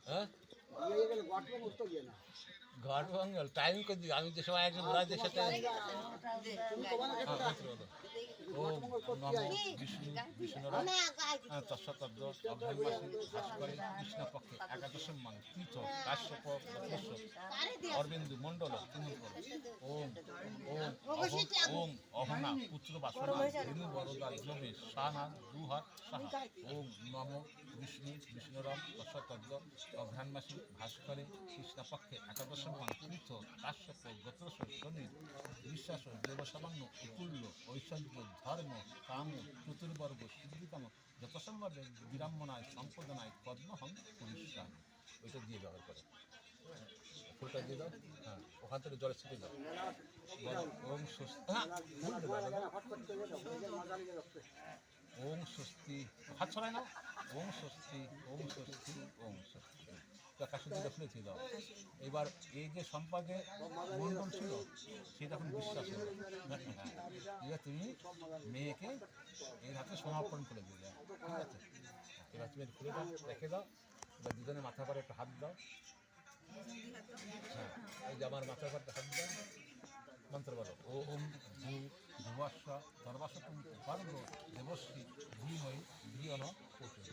হ্যাঁ ঘর ভাঙল টাইম করে দিই আমি যে সময় একজন রাজদের সাথে ওম নমো বিষ্ণু বিষ্ণুরাম তৎসতদ্দ অঘ্রাণমাসী ভাস্করে কৃষ্ণপক্ষে একাদশম মান তীর্থ কাশ্যপ গত্রস্য অরবিন্দু মণ্ডল তিমুৎকর ওম ওম ওম অহনা পুত্র বাসনা ধেনু বরদা জমে সাহা দুহাত সাহা ওম নমো বিষ্ণু বিষ্ণুরাম তৎসতদ্দ অঘ্রাণমাসী ভাস্করে কৃষ্ণপক্ষে একাদশম মান তীর্থ কাশ্যপ গোত্রস্য শনি বিশ্বাস দেবসামান্য উকুল্য ঐশ্বর্য ধর্ম কাম চতুর্বর্গ সিদ্ধিকাম যতসম্ভব বিড়ম্বনায় সম্পদনায় পদ্মহং পুরস্কার ওইটা দিয়ে ব্যবহার করে ফুলটা দিয়ে দাও হ্যাঁ ওখান থেকে জলের ছিটে দাও ওম স্বস্তি ওম স্বস্তি হাত ছড়ায় না ওম স্বস্তি ওম স্বস্তি ওম স্বস্তি কাশুদিটা খুলেছি দাও এবার এই যে সম্পাদে মন্ডল ছিল সেটা এখন বিশ্বাস হলো হ্যাঁ এবার তুমি মেয়েকে এর হাতে সমাপন করে দিলে ঠিক আছে এবার তুমি খুলে দাও রেখে দাও এবার দুজনে মাথার পরে একটা হাত দাও হ্যাঁ এই যে আমার মাথার পরে হাত দাও মন্ত্র বলো ওম ভূ ভুবস্ব সর্বাসতম পার্ব দেবশ্রী ধীময়ী ধিয়ন প্রচুর